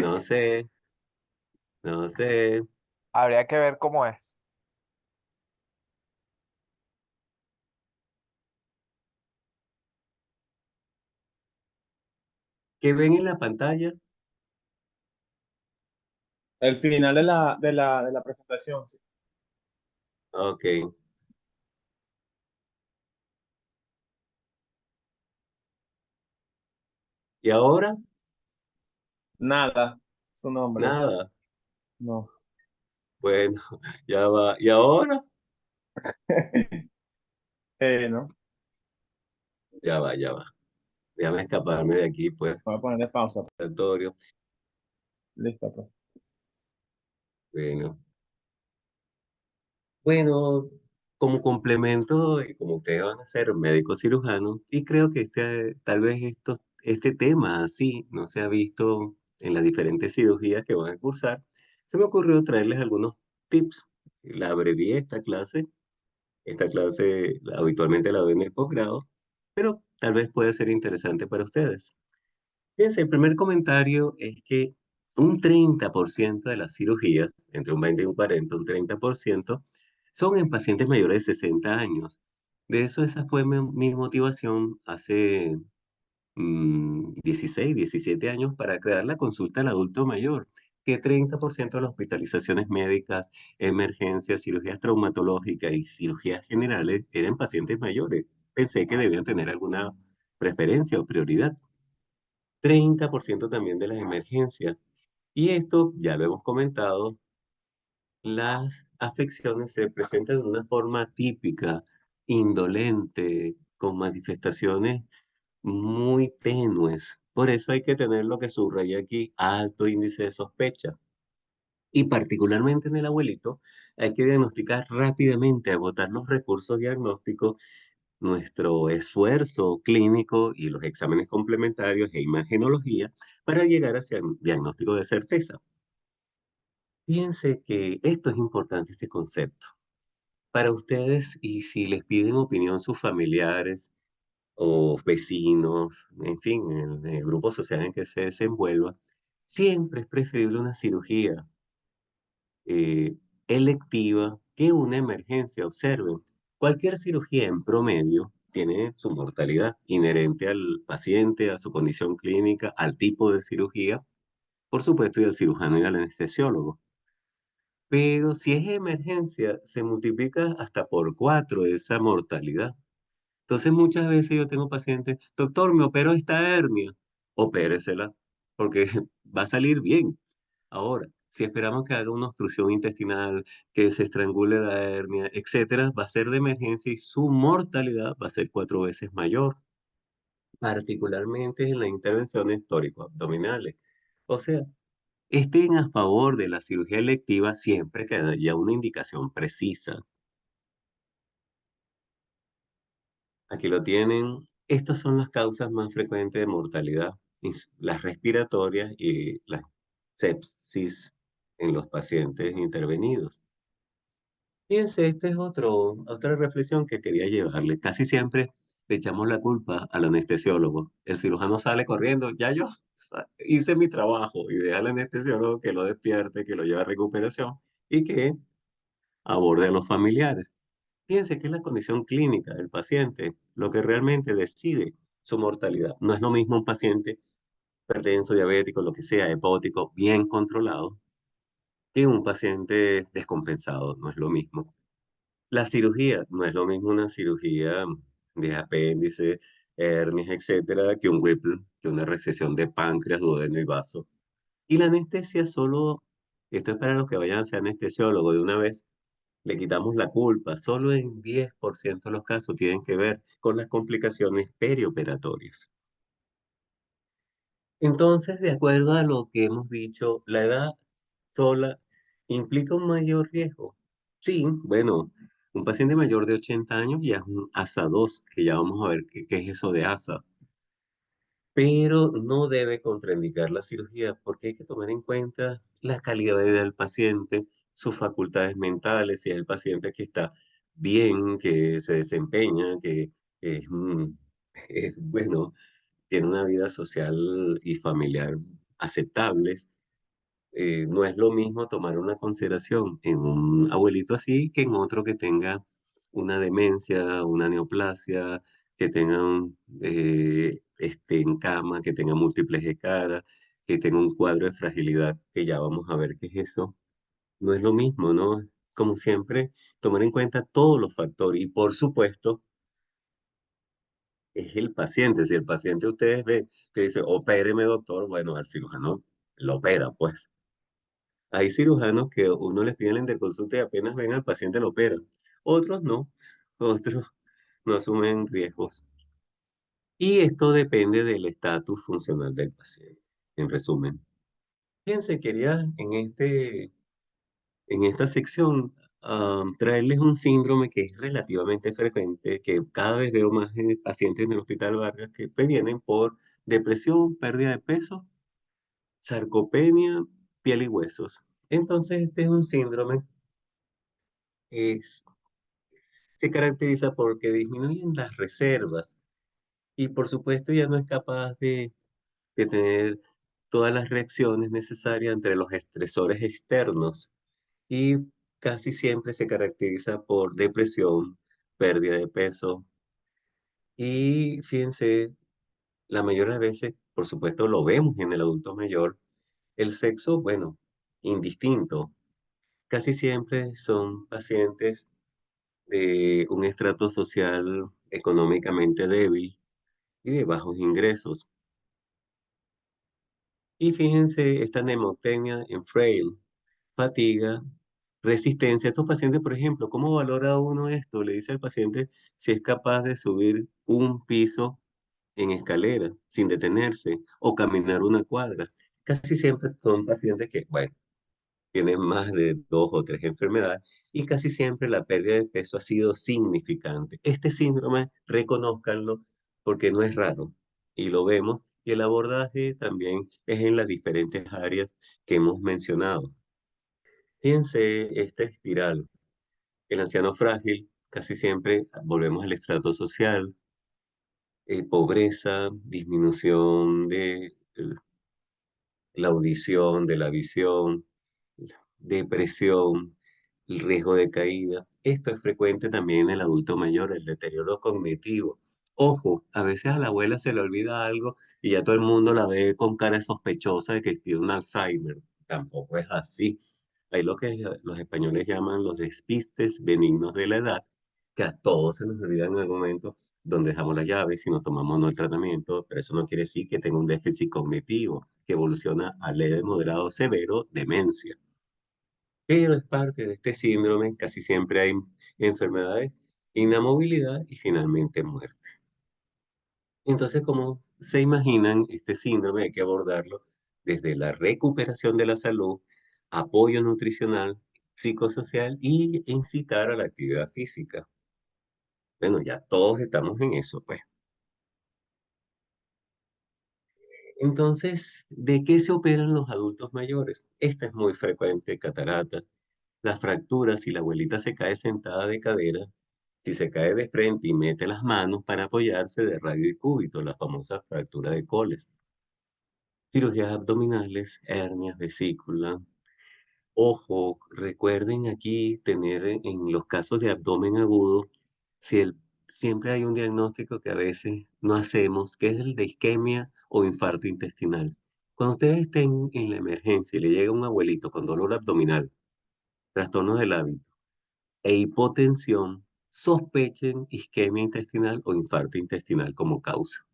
No sé, no sé. Habría que ver cómo es. ¿Qué ven en la pantalla? El final de la presentación, sí. Ok. ¿Y ahora? Nada, su nombre. Nada. No. Bueno, ya va. ¿Y ahora? No. Ya va, ya va. Déjame escaparme de aquí, pues, Voy a ponerle pausa. aleatorio. Listo, profe. Bueno. Bueno, como complemento, y como ustedes van a ser médicos cirujanos, y creo que tal vez este tema así no se ha visto en las diferentes cirugías que van a cursar, se me ocurrió traerles algunos tips. La abrevié esta clase habitualmente la doy en el posgrado, pero tal vez puede ser interesante para ustedes. Fíjense, el primer comentario es que un 30% de las cirugías, entre un 20 y un 40, un 30%, son en pacientes mayores de 60 años. De eso, esa fue mi motivación hace 16, 17 años para crear la consulta al adulto mayor, que 30% de las hospitalizaciones médicas, emergencias, cirugías traumatológicas y cirugías generales eran pacientes mayores. Pensé que debían tener alguna preferencia o prioridad. 30% también de las emergencias. Y esto ya lo hemos comentado, las afecciones se presentan de una forma típica, indolente, con manifestaciones muy tenues. Por eso hay que tener lo que subraya aquí, alto índice de sospecha. Y particularmente en el abuelito, hay que diagnosticar rápidamente, agotar los recursos diagnósticos, nuestro esfuerzo clínico y los exámenes complementarios e imagenología para llegar hacia un diagnóstico de certeza. Fíjense que esto es importante, este concepto. Para ustedes, y si les piden opinión sus familiares o vecinos, en fin, en el grupo social en que se desenvuelva, siempre es preferible una cirugía eh, electiva que una emergencia. Observen, cualquier cirugía en promedio tiene su mortalidad inherente al paciente, a su condición clínica, al tipo de cirugía, por supuesto, y al cirujano y al anestesiólogo. Pero si es emergencia, se multiplica hasta por 4 esa mortalidad. Entonces, muchas veces yo tengo pacientes, doctor, me opero esta hernia, opéresela, porque va a salir bien. Ahora, si esperamos que haga una obstrucción intestinal, que se estrangule la hernia, etcétera, va a ser de emergencia y su mortalidad va a ser 4 veces mayor, particularmente en las intervenciones tórico-abdominales. O sea, estén a favor de la cirugía electiva siempre que haya una indicación precisa. Aquí lo tienen. Estas son las causas más frecuentes de mortalidad, las respiratorias y la sepsis en los pacientes intervenidos. Fíjense, esta es otra reflexión que quería llevarle. Casi siempre le echamos la culpa al anestesiólogo. El cirujano sale corriendo, ya yo hice mi trabajo y deja al anestesiólogo que lo despierte, que lo lleve a recuperación y que aborde a los familiares. Fíjense que es la condición clínica del paciente lo que realmente decide su mortalidad. No es lo mismo un paciente hipertenso, diabético, lo que sea, hepático, bien controlado, que un paciente descompensado. No es lo mismo. La cirugía, no es lo mismo una cirugía de apéndice, hernias, etcétera, que un Whipple, que una resección de páncreas, duodeno y vaso. Y la anestesia solo, esto es para los que vayan a ser anestesiólogos de una vez, le quitamos la culpa. Solo en 10% de los casos tienen que ver con las complicaciones perioperatorias. Entonces, de acuerdo a lo que hemos dicho, la edad sola implica un mayor riesgo. Sí, bueno, un paciente mayor de 80 años ya es un ASA 2, que ya vamos a ver qué es eso de ASA, pero no debe contraindicar la cirugía porque hay que tomar en cuenta la calidad de vida del paciente, sus facultades mentales, si es el paciente que está bien, que se desempeña, que es, es bueno, tiene una vida social y familiar aceptables. No es lo mismo tomar una consideración en un abuelito así que en otro que tenga una demencia, una neoplasia, que tenga esté en cama, que tenga múltiples de cara, que tenga un cuadro de fragilidad, que ya vamos a ver qué es eso. No es lo mismo, ¿no? Como siempre, tomar en cuenta todos los factores y por supuesto es el paciente. Si el paciente ustedes ven que dice, opéreme doctor, bueno, al cirujano lo opera, pues. Hay cirujanos que uno les pide la interconsulta y apenas ven al paciente lo operan. Otros no, otros no asumen riesgos. Y esto depende del estatus funcional del paciente. En resumen, fíjense, quería en esta sección traerles un síndrome que es relativamente frecuente, que cada vez veo más en pacientes en el Hospital Vargas que vienen por depresión, pérdida de peso, sarcopenia, piel y huesos. Entonces, este es un síndrome que se caracteriza porque disminuyen las reservas y por supuesto ya no es capaz de tener todas las reacciones necesarias entre los estresores externos y casi siempre se caracteriza por depresión, pérdida de peso y fíjense, la mayoría de veces, por supuesto, lo vemos en el adulto mayor, el sexo, bueno, indistinto. Casi siempre son pacientes de un estrato social económicamente débil y de bajos ingresos. Y fíjense, esta nemotecnia en frail, fatiga Resistencia. Estos pacientes, por ejemplo, ¿cómo valora uno esto? Le dice al paciente si es capaz de subir un piso en escalera sin detenerse o caminar una cuadra. Casi siempre son pacientes que, bueno, tienen más de 2 o 3 enfermedades y casi siempre la pérdida de peso ha sido significante. Este síndrome, reconózcanlo porque no es raro y lo vemos, y el abordaje también es en las diferentes áreas que hemos mencionado. Fíjense esta espiral. El anciano frágil, casi siempre volvemos al estrato social, pobreza, disminución de la audición, de la visión, depresión, el riesgo de caída. Esto es frecuente también en el adulto mayor, el deterioro cognitivo. Ojo, a veces a la abuela se le olvida algo y ya todo el mundo la ve con cara sospechosa de que tiene un Alzheimer. Tampoco es así. Hay lo que los españoles llaman los despistes benignos de la edad, que a todos se nos olvida en algún momento donde dejamos la llave, si no tomamos no el tratamiento, pero eso no quiere decir que tenga un déficit cognitivo, que evoluciona a leve, moderado, o severo, demencia. Pero es parte de este síndrome, casi siempre hay enfermedades, inamovilidad y finalmente muerte. Entonces, como se imaginan, este síndrome hay que abordarlo desde la recuperación de la salud, apoyo nutricional, psicosocial y incitar a la actividad física. Bueno, ya todos estamos en eso, pues. Entonces, ¿de qué se operan los adultos mayores? Esta es muy frecuente, catarata, las fracturas. Si la abuelita se cae sentada de cadera, si se cae de frente y mete las manos para apoyarse, de radio y cúbito, la famosa fractura de Coles. Cirugías abdominales, hernias, vesícula. Ojo, recuerden aquí tener en los casos de abdomen agudo, si el, siempre hay un diagnóstico que a veces no hacemos, que es el de isquemia o infarto intestinal. Cuando ustedes estén en la emergencia y le llega un abuelito con dolor abdominal, trastornos del hábito e hipotensión, sospechen isquemia intestinal o infarto intestinal como causa.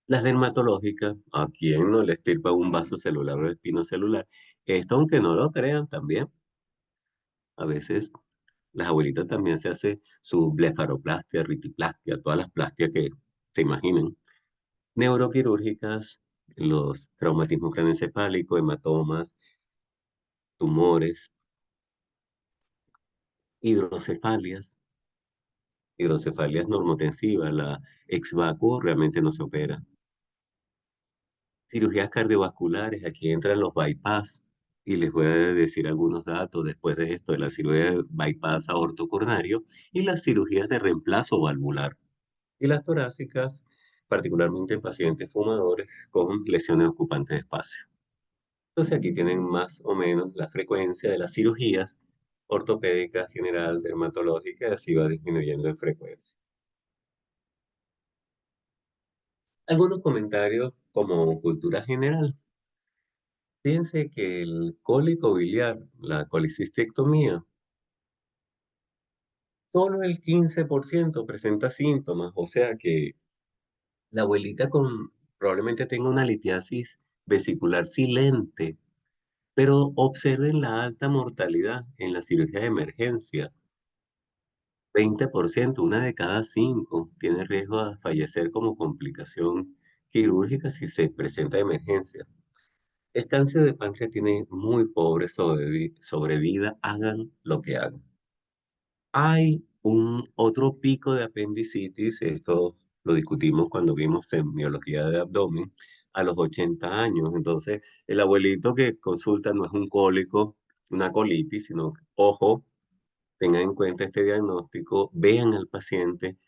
Las dermatológicas, ¿a quién no le estirpa un vaso celular o espinocelular? Esto, aunque no lo crean, también. A veces las abuelitas también se hacen su blefaroplastia, ritiplastia, todas las plastias que se imaginen. Neuroquirúrgicas, los traumatismos craneoencefálicos, hematomas, tumores, hidrocefalias, hidrocefalias normotensivas, la ex-vacuo realmente no se opera. Cirugías cardiovasculares, aquí entran los bypass, y les voy a decir algunos datos después de esto, de la cirugía de bypass aortocoronario y las cirugías de reemplazo valvular. Y las torácicas, particularmente en pacientes fumadores con lesiones ocupantes de espacio. Entonces aquí tienen más o menos la frecuencia de las cirugías ortopédicas, general, dermatológica, y así va disminuyendo en frecuencia. Algunos comentarios como cultura general. Fíjense que el cólico biliar, la colicistectomía, solo el 15% presenta síntomas, o sea que la abuelita probablemente tenga una litiasis vesicular silente, pero observen la alta mortalidad en la cirugía de emergencia. 20%, una de cada 5, tiene riesgo de fallecer como complicación quirúrgica si se presenta emergencia. El cáncer de páncreas tiene muy pobre sobrevida, hagan lo que hagan. Hay un otro pico de apendicitis, esto lo discutimos cuando vimos semiología de abdomen, a los 80 años. Entonces, el abuelito que consulta no es un cólico, una colitis, sino, ojo, tengan en cuenta este diagnóstico, vean al paciente,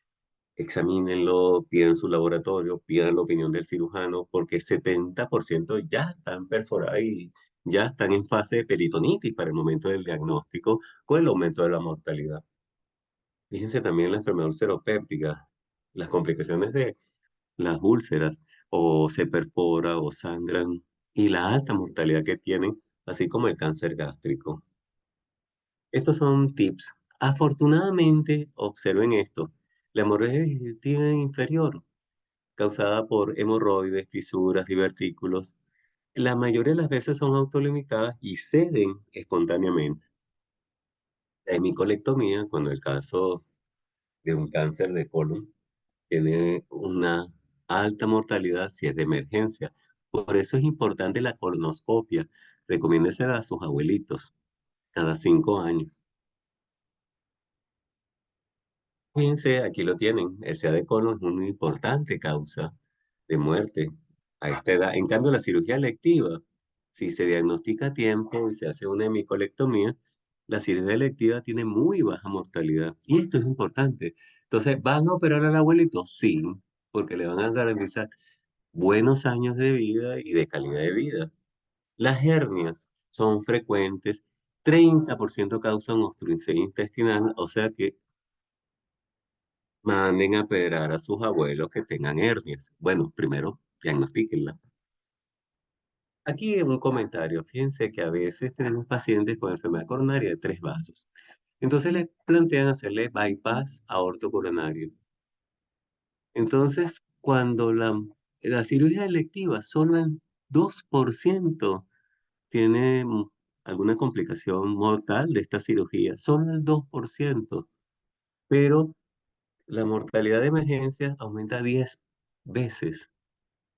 examínenlo, pidan su laboratorio, pidan la opinión del cirujano, porque 70% ya están perforados y ya están en fase de peritonitis para el momento del diagnóstico, con el aumento de la mortalidad. Fíjense también la enfermedad ulceropéptica, las complicaciones de las úlceras, o se perfora o sangran, y la alta mortalidad que tienen, así como el cáncer gástrico. Estos son tips. Afortunadamente, observen esto, la hemorragia digestiva inferior, causada por hemorroides, fisuras, divertículos, La mayoría de las veces son autolimitadas y ceden espontáneamente. La hemicolectomía, cuando el caso de un cáncer de colon tiene una alta mortalidad si es de emergencia. Por eso es importante la colonoscopia. Recomiéndesela a sus abuelitos cada 5 años. Fíjense, aquí lo tienen. El SEA de colon es una importante causa de muerte a esta edad. En cambio, la cirugía electiva, si se diagnostica a tiempo y se hace una hemicolectomía, la cirugía electiva tiene muy baja mortalidad. Y esto es importante. Entonces, ¿van a operar al abuelito? Sí, porque le van a garantizar buenos años de vida y de calidad de vida. Las hernias son frecuentes, 30% causan obstrucción intestinal, o sea que manden a operar a sus abuelos que tengan hernias. Bueno, primero diagnostíquenla. Aquí un comentario. Fíjense que a veces tenemos pacientes con enfermedad coronaria de 3 vasos. Entonces les plantean hacerle bypass aorto coronario. Entonces, cuando la cirugía electiva, solo el 2% tiene alguna complicación mortal de esta cirugía, solo el 2%, pero la mortalidad de emergencia aumenta 10 veces.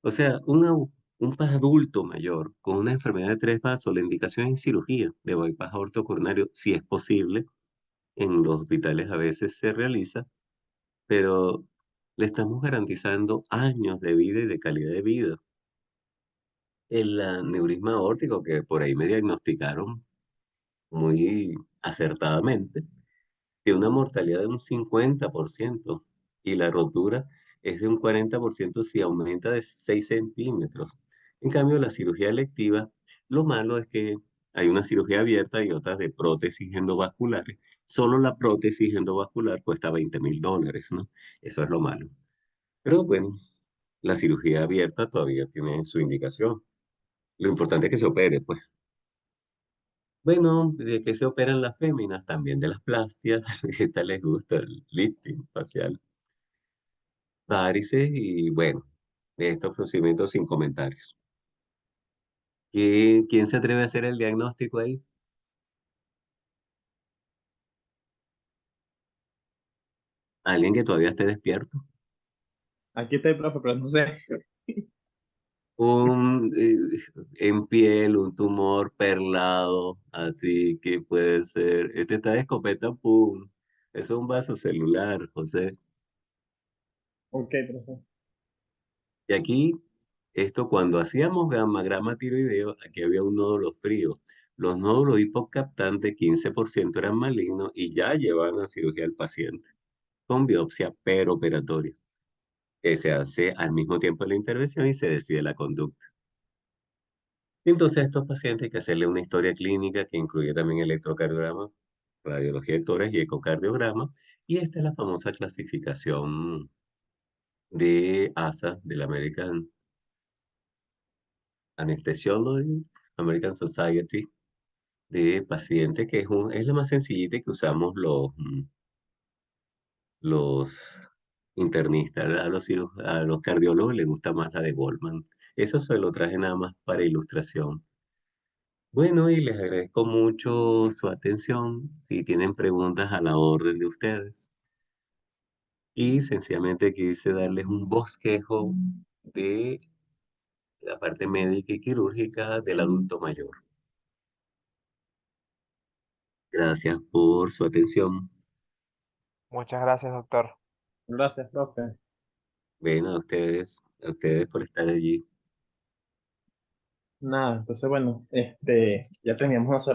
O sea, un adulto mayor con una enfermedad de 3 vasos, la indicación es cirugía de bypass aorto coronario, si es posible. En los hospitales a veces se realiza, pero le estamos garantizando años de vida y de calidad de vida. El aneurisma aórtico, que por ahí me diagnosticaron muy acertadamente, tiene una mortalidad de un 50% y la rotura es de un 40% si aumenta de 6 centímetros. En cambio, la cirugía electiva, lo malo es que hay una cirugía abierta y otras de prótesis endovasculares. Solo la prótesis endovascular cuesta $20,000, ¿no? Eso es lo malo. Pero bueno, la cirugía abierta todavía tiene su indicación. Lo importante es que se opere, pues. Bueno, de que se operan las féminas, también de las plastias, que tal les gusta el lifting facial, varices y bueno, de estos procedimientos sin comentarios. ¿Quién se atreve a hacer el diagnóstico ahí? Alguien que todavía esté despierto. Aquí estoy, profe, pero no sé. Un, en piel, un tumor perlado, así que puede ser. Este está de escopeta, pum. Eso es un vaso celular, José. Ok, profe. Y aquí, esto cuando hacíamos gamma tiroideo, aquí había un nódulo frío. Los nódulos hipocaptantes, 15% eran malignos y ya llevaban a cirugía al paciente, con biopsia peroperatoria, que se hace al mismo tiempo de la intervención y se decide la conducta. Entonces, a estos pacientes hay que hacerle una historia clínica que incluye también electrocardiograma, radiología de tórax y ecocardiograma. Y esta es la famosa clasificación de ASA, del American Anesthesiology, American Society de pacientes, que es la más sencillita que usamos los internistas. A los cardiólogos les gusta más la de Goldman. Eso se lo traje nada más para ilustración. Bueno, y les agradezco mucho su atención. Si tienen preguntas a la orden de ustedes. Y sencillamente quise darles un bosquejo de la parte médica y quirúrgica del adulto mayor. Gracias por su atención. Muchas gracias, doctor. Gracias, profe. Bueno, a ustedes por estar allí. Nada, entonces bueno, ya teníamos unas horas.